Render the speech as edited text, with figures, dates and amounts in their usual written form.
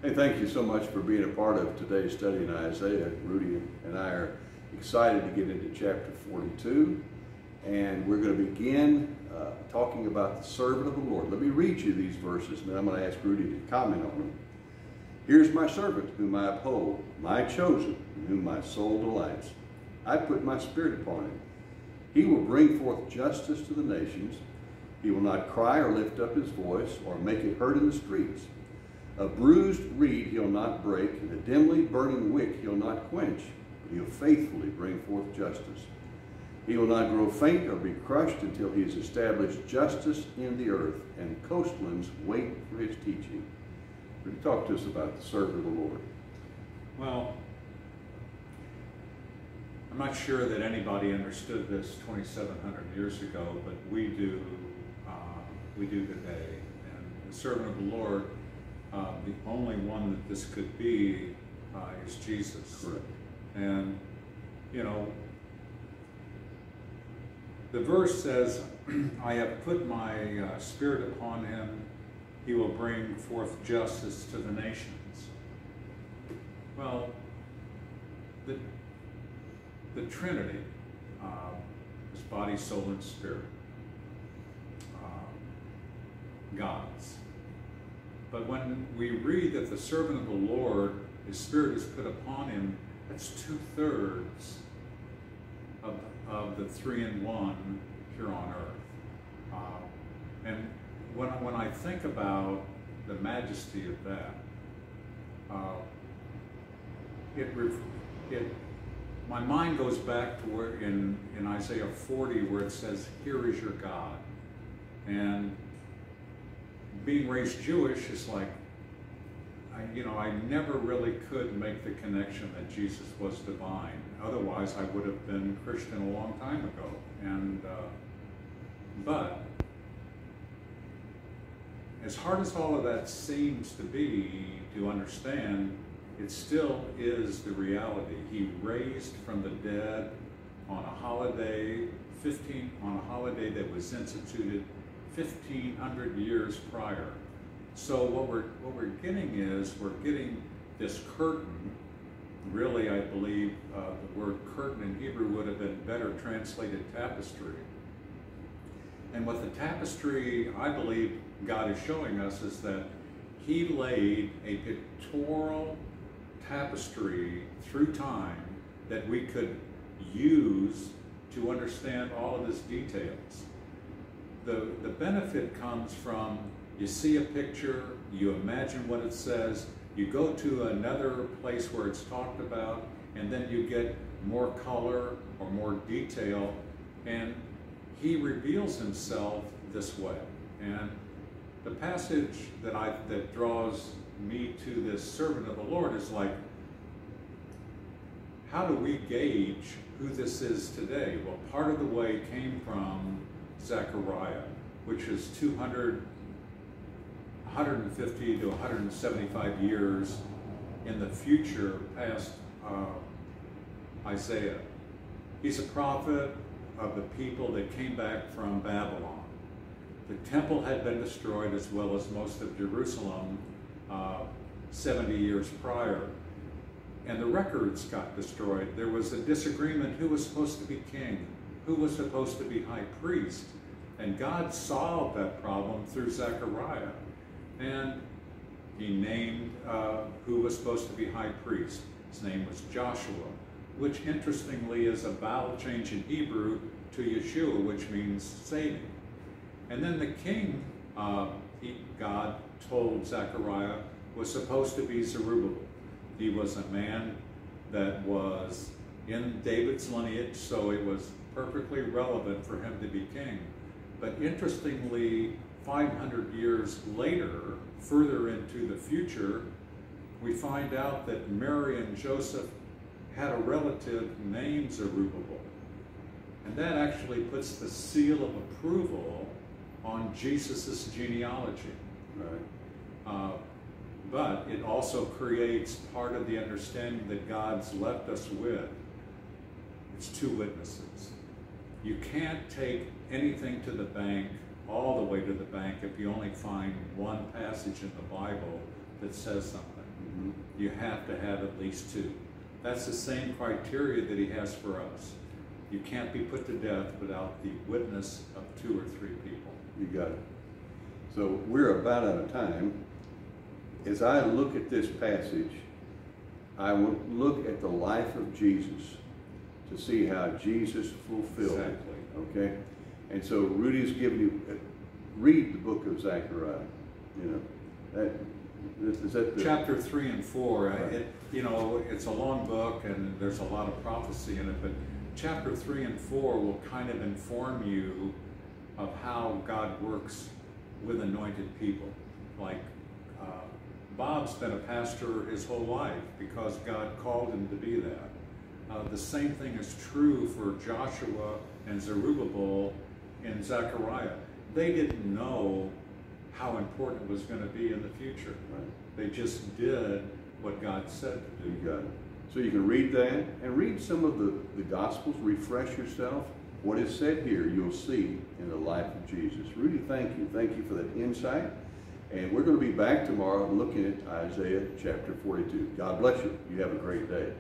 Hey, thank you so much for being a part of today's study in Isaiah. Rudy and I are excited to get into chapter 42, and we're going to begin talking about the servant of the Lord. Let me read you these verses, and then I'm going to ask Rudy to comment on them. Here's my servant whom I uphold, my chosen, in whom my soul delights. I put my spirit upon him. He will bring forth justice to the nations. He will not cry or lift up his voice or make it heard in the streets. A bruised reed he'll not break, and a dimly burning wick he'll not quench, but he'll faithfully bring forth justice. He will not grow faint or be crushed until he has established justice in the earth, and coastlands wait for his teaching. Would you talk to us about the servant of the Lord? Well, I'm not sure that anybody understood this 2,700 years ago, but we do today. And the servant of the Lord, the only one that this could be is Jesus. Correct. And, you know, the verse says, I have put my spirit upon him. He will bring forth justice to the nations. Well, the Trinity is body, soul, and spirit. Gods. But when we read that the servant of the Lord, his spirit is put upon him, that's 2/3 of the 3-in-1 here on earth. And when I think about the majesty of that, my mind goes back to where in Isaiah 40 where it says, "Here is your God." And being raised Jewish is like, I never really could make the connection that Jesus was divine. Otherwise, I would have been Christian a long time ago. And but as hard as all of that seems to be to understand, it still is the reality. He raised from the dead on a holiday, on a holiday that was instituted 1,500 years prior. So what we're getting is we're getting this curtain. Really, I believe the word curtain in Hebrew would have been better translated tapestry. And what the tapestry, I believe God is showing us, is that he laid a pictorial tapestry through time that we could use to understand all of his details. The benefit comes from, you see a picture, you imagine what it says, you go to another place where it's talked about, and then you get more color or more detail, and he reveals himself this way. And the passage that draws me to this servant of the Lord is like, how do we gauge who this is today? Well, part of the way came from Zechariah, which is 150 to 175 years in the future past Isaiah. He's a prophet of the people that came back from Babylon. The temple had been destroyed, as well as most of Jerusalem 70 years prior. And the records got destroyed. There was a disagreement who was supposed to be king, who was supposed to be high priest. And God solved that problem through Zechariah. And he named who was supposed to be high priest. His name was Joshua, which interestingly is a vowel change in Hebrew to Yeshua, which means saving. And then the king, God told Zechariah, was supposed to be Zerubbabel. He was a man that was in David's lineage, so it was perfectly relevant for him to be king. But interestingly, 500 years later, further into the future, we find out that Mary and Joseph had a relative named Zerubbabel. And that actually puts the seal of approval on Jesus' genealogy. Right? But it also creates part of the understanding that God's left us with. It's 2 witnesses. You can't take anything to the bank, all the way to the bank, if you only find one passage in the Bible that says something. you have to have at least 2. That's the same criteria that he has for us. You can't be put to death without the witness of 2 or 3 people. You got it. So we're about out of time. As I look at this passage, I will look at the life of Jesus to see how Jesus fulfilled it. Okay? And so Rudy's given you, read the book of Zechariah. You know, is that the, Chapter 3 and 4, right. It's a long book and there's a lot of prophecy in it, but chapter 3 and 4 will kind of inform you of how God works with anointed people. Like Bob's been a pastor his whole life because God called him to be that. The same thing is true for Joshua and Zerubbabel in Zechariah. They didn't know how important it was going to be in the future. Right. They just did what God said to do. You got it. So you can read that and read some of the Gospels, refresh yourself. What is said here, you'll see in the life of Jesus. Rudy, thank you. Thank you for that insight. And we're going to be back tomorrow looking at Isaiah chapter 42. God bless you. You have a great day.